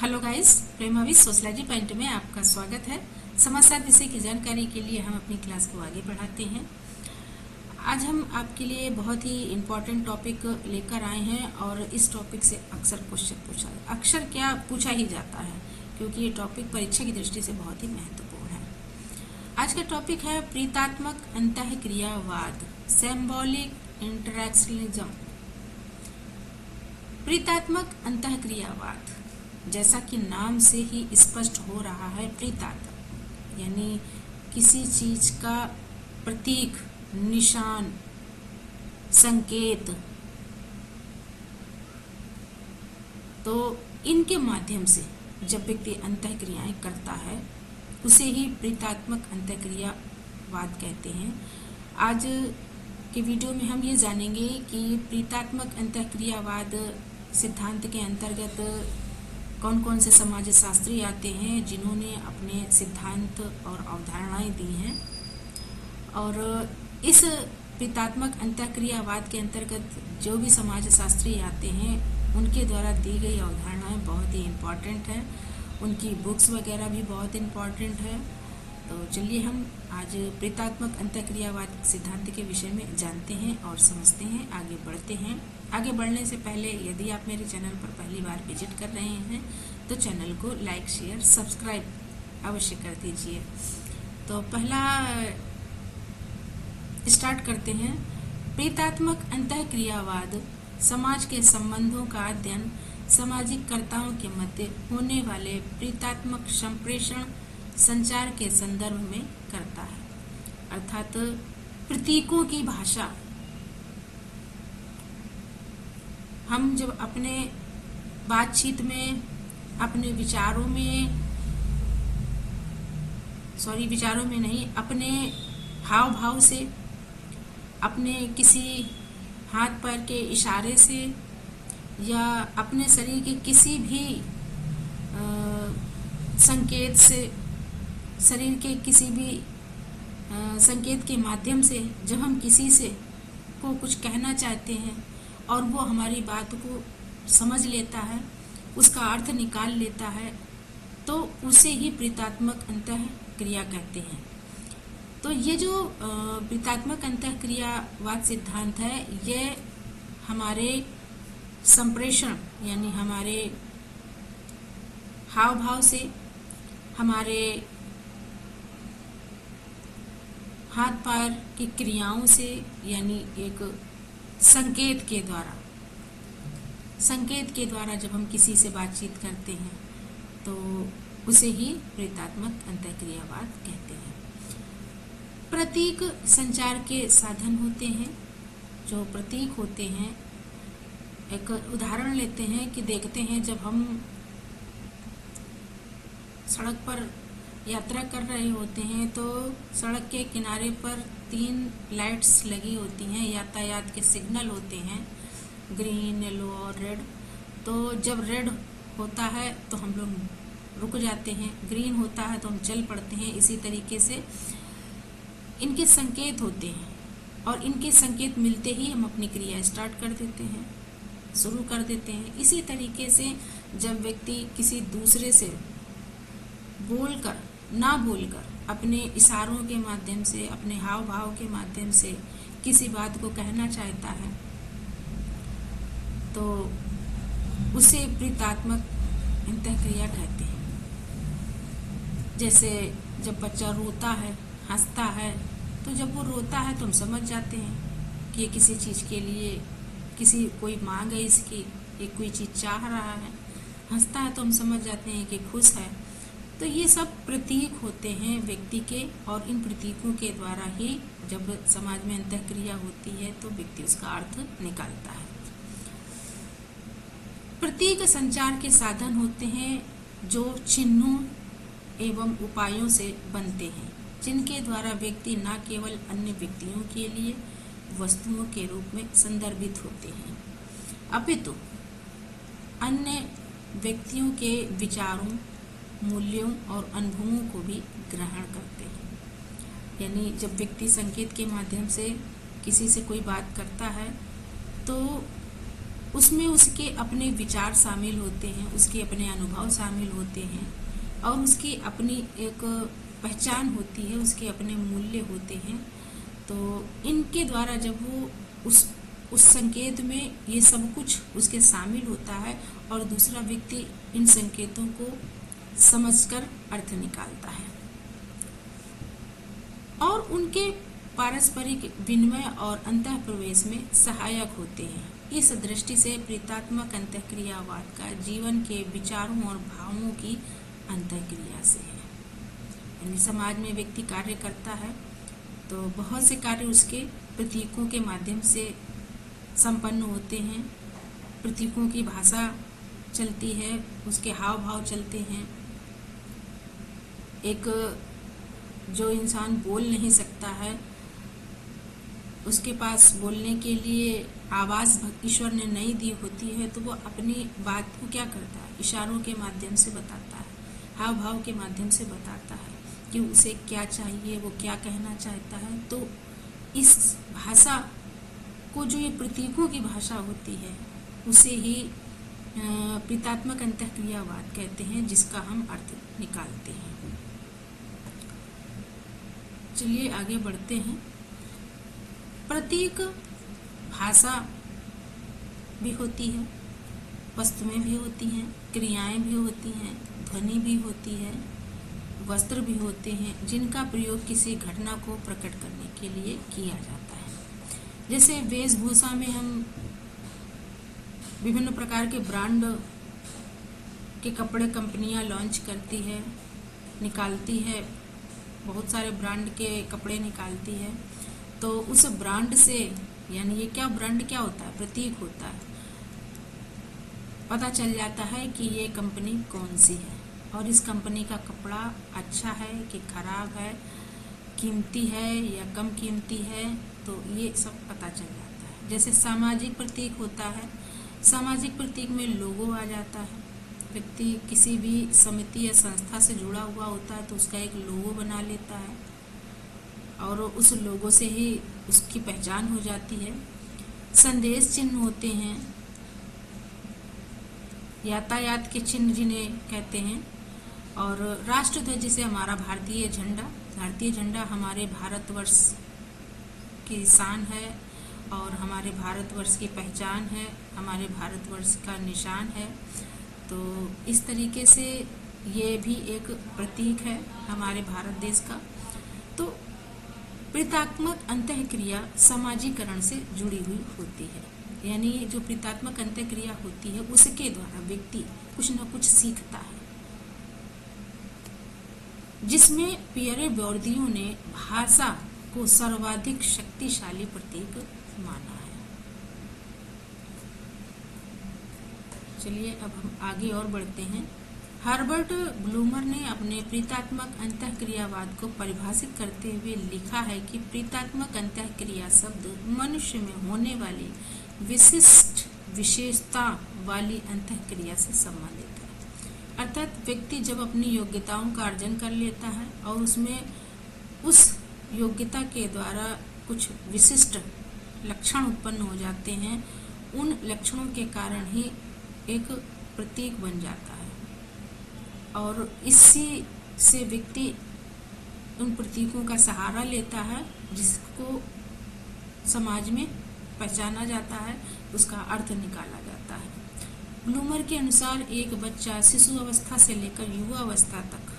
Hello guys, प्रेमाविश sociology point में आपका स्वागत है। समाजशास्त्र विषय की जानकारी के लिए हम अपनी क्लास को आगे बढ़ाते हैं। आज हम आपके लिए बहुत ही इम्पोर्टेंट टॉपिक लेकर आए हैं और इस टॉपिक से अक्सर क्या पूछा ही जाता है, क्योंकि ये टॉपिक परीक्षा की दृष्टि से बहुत ही महत्वपूर्ण है। आज का टॉपिक है प्रीतात्मक अंतःक्रियावाद, सिंबॉलिक इंटरैक्शनलिज्म। प्रीतात्मक अंतःक्रियावाद, जैसा कि नाम से ही स्पष्ट हो रहा है, प्रीतात्मक यानी किसी चीज का प्रतीक, निशान, संकेत, तो इनके माध्यम से जब व्यक्ति अंतःक्रियाएं करता है उसे ही प्रीतात्मक अंतःक्रियावाद कहते हैं। आज के वीडियो में हम ये जानेंगे कि प्रीतात्मक अंतःक्रियावाद सिद्धांत के अंतर्गत कौन कौन से समाजशास्त्री आते हैं जिन्होंने अपने सिद्धांत और अवधारणाएं दी हैं, और इस प्रीतात्मक अंतःक्रियावाद के अंतर्गत जो भी समाजशास्त्री आते हैं उनके द्वारा दी गई अवधारणाएं बहुत ही इम्पॉर्टेंट हैं, उनकी बुक्स वगैरह भी बहुत इम्पॉर्टेंट है। तो चलिए हम आज प्रीतात्मक अंतःक्रियावाद सिद्धांत के विषय में जानते हैं और समझते हैं, आगे बढ़ते हैं। आगे बढ़ने से पहले यदि आप मेरे चैनल पर पहली बार विजिट कर रहे हैं तो चैनल को लाइक, शेयर, सब्सक्राइब अवश्य कर दीजिए। तो पहला स्टार्ट करते हैं। प्रीतात्मक अंतःक्रियावाद समाज के संबंधों का अध्ययन सामाजिक कर्ताओं के मध्य होने वाले प्रीतात्मक संप्रेषण संचार के संदर्भ में करता है, अर्थात प्रतीकों की भाषा। हम जब अपने बातचीत में, अपने विचारों में नहीं, अपने हाव भाव से, अपने किसी हाथ पैर के इशारे से या अपने शरीर के किसी भी संकेत से, शरीर के किसी भी संकेत के माध्यम से जब हम किसी से को कुछ कहना चाहते हैं और वो हमारी बात को समझ लेता है, उसका अर्थ निकाल लेता है, तो उसे ही प्रीतात्मक अंतःक्रिया कहते हैं। तो ये जो प्रीतात्मक अंतःक्रियावाद सिद्धांत है, ये हमारे संप्रेषण यानी हमारे हाव भाव से, हमारे हाथ पैर की क्रियाओं से, यानी एक संकेत के द्वारा जब हम किसी से बातचीत करते हैं तो उसे ही प्रीतात्मक अंतःक्रियावाद कहते हैं। प्रतीक संचार के साधन होते हैं। जो प्रतीक होते हैं, एक उदाहरण लेते हैं कि देखते हैं जब हम सड़क पर यात्रा कर रहे होते हैं तो सड़क के किनारे पर 3 लाइट्स लगी होती हैं, यातायात के सिग्नल होते हैं, ग्रीन, येलो और रेड। तो जब रेड होता है तो हम लोग रुक जाते हैं, ग्रीन होता है तो हम चल पड़ते हैं। इसी तरीके से इनके संकेत होते हैं और इनके संकेत मिलते ही हम अपनी क्रिया स्टार्ट कर देते हैं, शुरू कर देते हैं। इसी तरीके से जब व्यक्ति किसी दूसरे से ना बोलकर अपने इशारों के माध्यम से, अपने हाव भाव के माध्यम से किसी बात को कहना चाहता है तो उसे प्रीतात्मक अंतःक्रिया कहते हैं। जैसे जब बच्चा रोता है, हंसता है, तो जब वो रोता है तो हम समझ जाते हैं कि ये किसी चीज़ के लिए कोई मांग है इसकी, ये कोई चीज़ चाह रहा है। हंसता है तो हम समझ जाते हैं कि खुश है। तो ये सब प्रतीक होते हैं व्यक्ति के, और इन प्रतीकों के द्वारा ही जब समाज में अंतःक्रिया होती है तो व्यक्ति उसका अर्थ निकालता है। प्रतीक संचार के साधन होते हैं जो चिन्हों एवं उपायों से बनते हैं, जिनके द्वारा व्यक्ति न केवल अन्य व्यक्तियों के लिए वस्तुओं के रूप में संदर्भित होते हैं, अपितु अन्य व्यक्तियों के विचारों, मूल्यों और अनुभवों को भी ग्रहण करते हैं। यानी जब व्यक्ति संकेत के माध्यम से किसी से कोई बात करता है तो उसमें उसके अपने विचार शामिल होते हैं, उसके अपने अनुभव शामिल होते हैं और उसकी अपनी एक पहचान होती है, उसके अपने मूल्य होते हैं। तो इनके द्वारा जब वो उस संकेत में ये सब कुछ उसके शामिल होता है और दूसरा व्यक्ति इन संकेतों को समझकर अर्थ निकालता है और उनके पारस्परिक विनिमय और अंतः प्रवेश में सहायक होते हैं। इस दृष्टि से प्रीतात्मक अंतःक्रियावाद का जीवन के विचारों और भावों की अंतःक्रिया से है। यानी समाज में व्यक्ति कार्य करता है तो बहुत से कार्य उसके प्रतीकों के माध्यम से संपन्न होते हैं। प्रतीकों की भाषा चलती है, उसके हाव भाव चलते हैं। एक जो इंसान बोल नहीं सकता है, उसके पास बोलने के लिए आवाज़ ईश्वर ने नहीं दी होती है, तो वो अपनी बात को क्या करता है, इशारों के माध्यम से बताता है, हाव भाव के माध्यम से बताता है कि उसे क्या चाहिए, वो क्या कहना चाहता है। तो इस भाषा को, जो ये प्रतीकों की भाषा होती है, उसे ही प्रीतात्मक अंतःक्रियावाद कहते हैं, जिसका हम अर्थ निकालते हैं। चलिए आगे बढ़ते हैं। प्रतीक भाषा भी होती है, वस्तुएं भी होती हैं, क्रियाएं भी होती हैं, ध्वनि भी होती है, वस्त्र भी होते हैं, जिनका प्रयोग किसी घटना को प्रकट करने के लिए किया जाता है। जैसे वेशभूषा में हम विभिन्न प्रकार के ब्रांड के कपड़े कंपनियां लॉन्च करती है, निकालती है, बहुत सारे ब्रांड के कपड़े निकालती है। तो उस ब्रांड से, यानी ये क्या ब्रांड क्या होता है, प्रतीक होता है, पता चल जाता है कि ये कंपनी कौन सी है और इस कंपनी का कपड़ा अच्छा है कि खराब है, कीमती है या कम कीमती है, तो ये सब पता चल जाता है। जैसे सामाजिक प्रतीक होता है, सामाजिक प्रतीक में लोगो आ जाता है। व्यक्ति किसी भी समिति या संस्था से जुड़ा हुआ होता है तो उसका एक लोगो बना लेता है और उस लोगो से ही उसकी पहचान हो जाती है। संदेश चिन्ह होते हैं, यातायात के चिन्ह जिन्हें कहते हैं, और राष्ट्रध्वज जिसे हमारा भारतीय झंडा हमारे भारतवर्ष की शान है और हमारे भारतवर्ष की पहचान है, हमारे भारतवर्ष का निशान है। तो इस तरीके से ये भी एक प्रतीक है हमारे भारत देश का। तो प्रीतात्मक अंतःक्रिया समाजीकरण से जुड़ी हुई होती है, यानी जो प्रीतात्मक अंतःक्रिया होती है उसके द्वारा व्यक्ति कुछ न कुछ सीखता है, जिसमें पियरे बोर्दियू ने भाषा को सर्वाधिक शक्तिशाली प्रतीक माना है। चलिए अब हम आगे और बढ़ते हैं। हर्बर्ट ब्लूमर ने अपने प्रीतात्मक अंतःक्रियावाद को परिभाषित करते हुए लिखा है कि प्रीतात्मक अंतःक्रिया शब्द मनुष्य में होने वाली विशिष्ट विशेषता वाली अंतःक्रिया से संबंधित है। अर्थात व्यक्ति जब अपनी योग्यताओं का अर्जन कर लेता है और उसमें उस योग्यता के द्वारा कुछ विशिष्ट लक्षण उत्पन्न हो जाते हैं, उन लक्षणों के कारण ही एक प्रतीक बन जाता है और इसी से व्यक्ति उन प्रतीकों का सहारा लेता है, जिसको समाज में पहचाना जाता है, उसका अर्थ निकाला जाता है। ब्लूमर के अनुसार एक बच्चा शिशु अवस्था से लेकर युवा अवस्था तक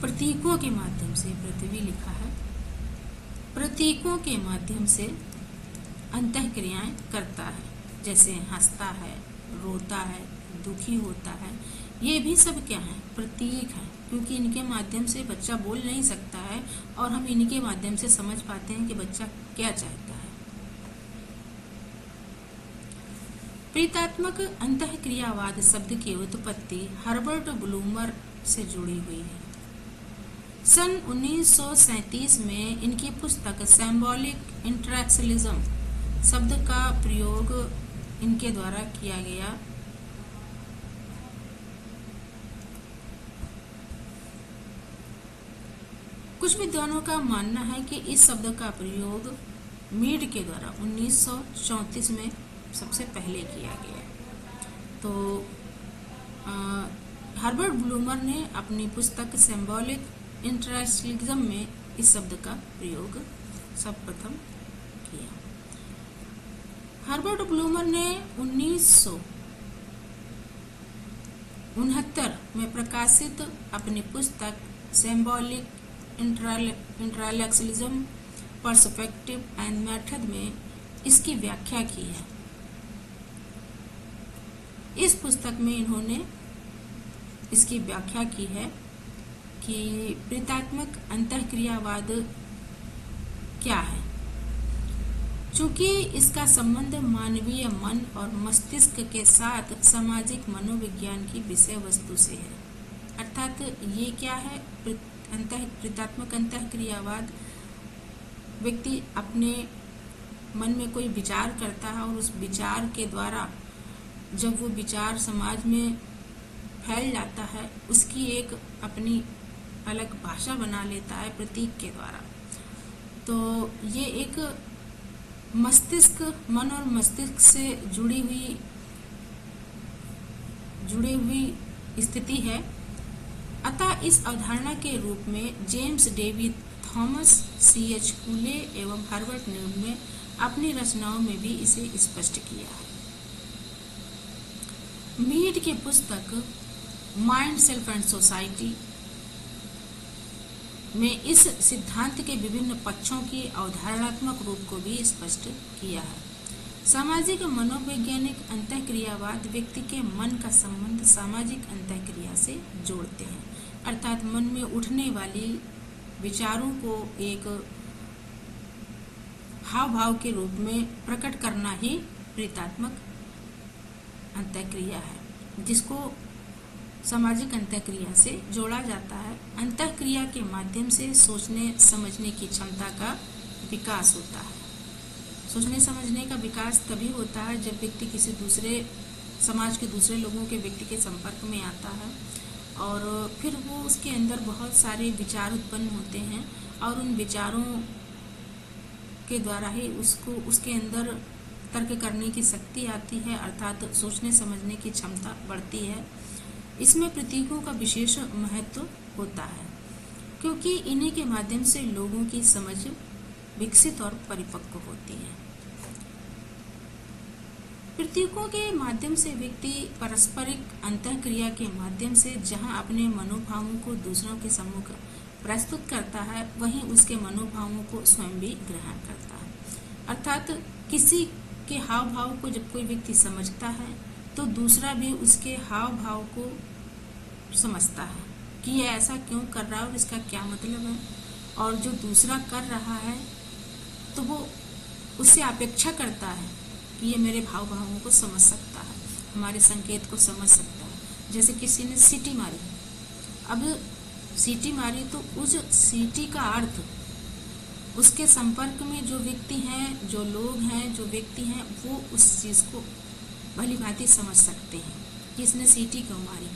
प्रतीकों के माध्यम से, पृथ्वी लिखा है, प्रतीकों के माध्यम से अंतःक्रियाएं करता है। जैसे हंसता है, रोता है, दुखी होता है, ये भी सब क्या है, प्रतीक है, क्योंकि इनके माध्यम से बच्चा बोल नहीं सकता है और हम इनके माध्यम से समझ पाते हैं कि बच्चा क्या चाहता है। प्रीतात्मक अंतःक्रियावाद शब्द की उत्पत्ति हर्बर्ट ब्लूमर से जुड़ी हुई है। सन 1937 में इनकी पुस्तक सिंबॉलिक इंटरेक्शनलिज्म शब्द का प्रयोग इनके द्वारा किया गया। कुछ विद्वानों का मानना है कि इस शब्द का प्रयोग मीड के द्वारा 1934 में सबसे पहले किया गया। तो हर्बर्ट ब्लूमर ने अपनी पुस्तक सिंबॉलिक इंटरेक्शनलिज्म में इस शब्द का प्रयोग सर्वप्रथम किया। हर्बर्ट ब्लूमर ने 1969 में प्रकाशित अपनी पुस्तक सिंबॉलिक इंटरेक्शनलिज्म पर्सपेक्टिव एंड मेथड में इसकी व्याख्या की है। इस पुस्तक में इन्होंने इसकी व्याख्या की है कि प्रीतात्मक अंतःक्रियावाद क्या है। चूंकि इसका संबंध मानवीय मन और मस्तिष्क के साथ सामाजिक मनोविज्ञान की विषय वस्तु से है, अर्थात ये क्या है, प्रीतात्मक अंतःक्रियावाद व्यक्ति अपने मन में कोई विचार करता है और उस विचार के द्वारा जब वो विचार समाज में फैल जाता है, उसकी एक अपनी अलग भाषा बना लेता है प्रतीक के द्वारा। तो ये एक मस्तिष्क, मन और मस्तिष्क से जुड़ी हुई स्थिति है। अतः इस अवधारणा के रूप में जेम्स डेवी थॉमस, C.H. कूले एवं हर्बर्ट न्यूमैन ने अपनी रचनाओं में भी इसे स्पष्ट किया है। मीड की पुस्तक माइंड, सेल्फ एंड सोसाइटी में इस सिद्धांत के विभिन्न पक्षों की अवधारणात्मक रूप को भी स्पष्ट किया है। सामाजिक मनोवैज्ञानिक अंतःक्रियावाद व्यक्ति के मन का संबंध सामाजिक अंतःक्रिया से जोड़ते हैं, अर्थात मन में उठने वाली विचारों को एक हाव भाव के रूप में प्रकट करना ही प्रीतात्मक अंतःक्रिया है, जिसको सामाजिक अंतःक्रिया से जोड़ा जाता है। अंतःक्रिया के माध्यम से सोचने समझने की क्षमता का विकास होता है। सोचने समझने का विकास तभी होता है जब व्यक्ति किसी दूसरे समाज के दूसरे लोगों के व्यक्ति के संपर्क में आता है और फिर वो उसके अंदर बहुत सारे विचार उत्पन्न होते हैं और उन विचारों के द्वारा ही उसके अंदर तर्क करने की शक्ति आती है, अर्थात सोचने समझने की क्षमता बढ़ती है। इसमें प्रतीकों का विशेष महत्व होता है क्योंकि इन्हीं के माध्यम से लोगों की समझ विकसित और परिपक्व होती है। प्रतीकों के माध्यम से व्यक्ति पारस्परिक अंतःक्रिया के माध्यम से जहां अपने मनोभावों को दूसरों के सम्मुख प्रस्तुत करता है, वहीं उसके मनोभावों को स्वयं भी ग्रहण करता है। अर्थात किसी के हाव भाव को जब कोई व्यक्ति समझता है तो दूसरा भी उसके हाव भाव को समझता है कि ये ऐसा क्यों कर रहा है और इसका क्या मतलब है, और जो दूसरा कर रहा है तो वो उससे अपेक्षा करता है कि ये मेरे भाव भावों को समझ सकता है, हमारे संकेत को समझ सकता है। जैसे किसी ने सीटी मारी, अब सीटी मारी तो उस सीटी का अर्थ उसके संपर्क में जो व्यक्ति हैं, जो लोग हैं, जो व्यक्ति हैं, वो उस चीज़ को भली भांति समझ सकते हैं कि इसने सीटी क्यों मारी।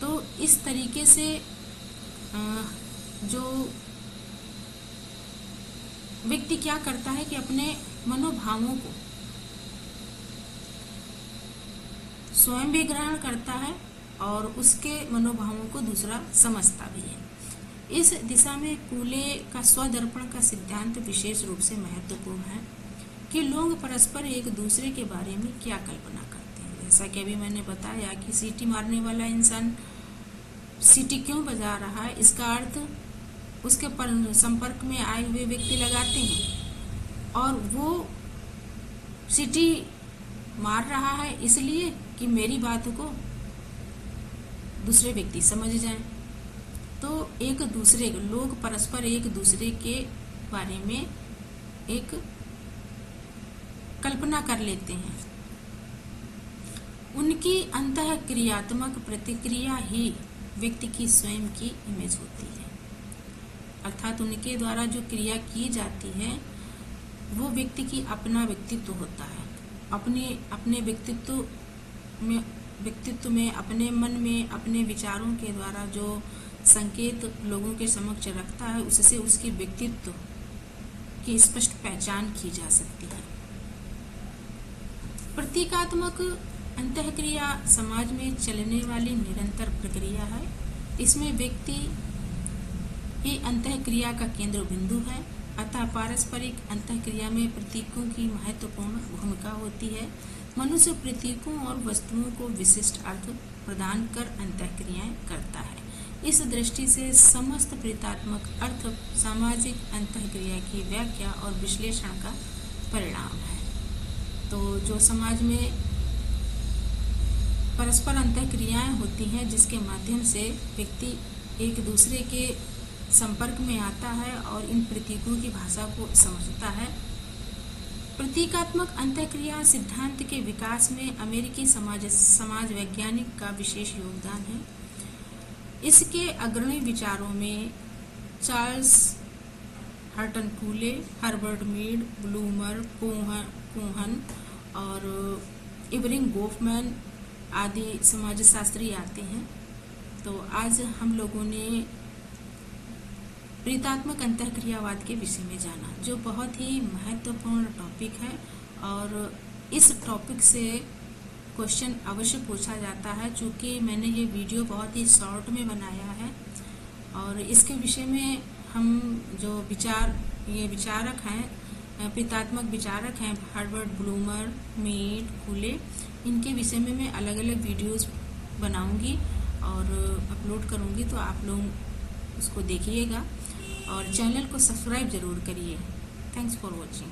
तो इस तरीके से जो व्यक्ति क्या करता है कि अपने मनोभावों को स्वयं भी ग्रहण करता है और उसके मनोभावों को दूसरा समझता भी है। इस दिशा में कूले का स्वदर्पण का सिद्धांत विशेष रूप से महत्वपूर्ण है कि लोग परस्पर एक दूसरे के बारे में क्या कल्पना करते हैं। जैसा कि अभी मैंने बताया कि सीटी मारने वाला इंसान सीटी क्यों बजा रहा है, इसका अर्थ उसके संपर्क में आए हुए व्यक्ति लगाते हैं और वो सीटी मार रहा है इसलिए कि मेरी बात को दूसरे व्यक्ति समझ जाएं। तो एक दूसरे लोग परस्पर एक दूसरे के बारे में एक कल्पना कर लेते हैं। उनकी अंतःक्रियात्मक प्रतिक्रिया ही व्यक्ति की स्वयं की इमेज होती है, अर्थात उनके द्वारा जो क्रिया की जाती है वो व्यक्ति की अपना व्यक्तित्व होता है। अपने व्यक्तित्व में अपने मन में अपने विचारों के द्वारा जो संकेत लोगों के समक्ष रखता है, उससे उसकी व्यक्तित्व की स्पष्ट पहचान की जा सकती है। प्रतीकात्मक अंतःक्रिया समाज में चलने वाली निरंतर प्रक्रिया है। इसमें व्यक्ति ही अंतःक्रिया का केंद्र बिंदु है। अतः पारस्परिक अंतःक्रिया में प्रतीकों की महत्वपूर्ण भूमिका होती है। मनुष्य प्रतीकों और वस्तुओं को विशिष्ट अर्थ प्रदान कर अंतःक्रियाएं करता है। इस दृष्टि से समस्त प्रतीकात्मक अर्थ सामाजिक अंतःक्रिया की व्याख्या और विश्लेषण का परिणाम है। तो जो समाज में परस्पर अंतःक्रियाएं होती हैं, जिसके माध्यम से व्यक्ति एक दूसरे के संपर्क में आता है और इन प्रतीकों की भाषा को समझता है। प्रतीकात्मक अंतःक्रिया सिद्धांत के विकास में अमेरिकी समाज वैज्ञानिक का विशेष योगदान है। इसके अग्रणी विचारों में Charles हर्टन कूले, Herbert Mead, bloomer, Kohn और इवरिंग गोफमैन आदि समाजशास्त्री आते हैं। तो आज हम लोगों ने प्रतीकात्मक अंतःक्रियावाद के विषय में जाना, जो बहुत ही महत्वपूर्ण टॉपिक है और इस टॉपिक से क्वेश्चन अवश्य पूछा जाता है। चूँकि मैंने ये वीडियो बहुत ही शॉर्ट में बनाया है और इसके विषय में हम जो विचारक हैं, प्रतीकात्मक विचारक हैं, हर्बर्ट, ब्लूमर, मीड, कूले, इनके विषय में मैं अलग अलग वीडियोस बनाऊंगी और अपलोड करूंगी। तो आप लोग उसको देखिएगा और चैनल को सब्सक्राइब जरूर करिए। Thanks for watching.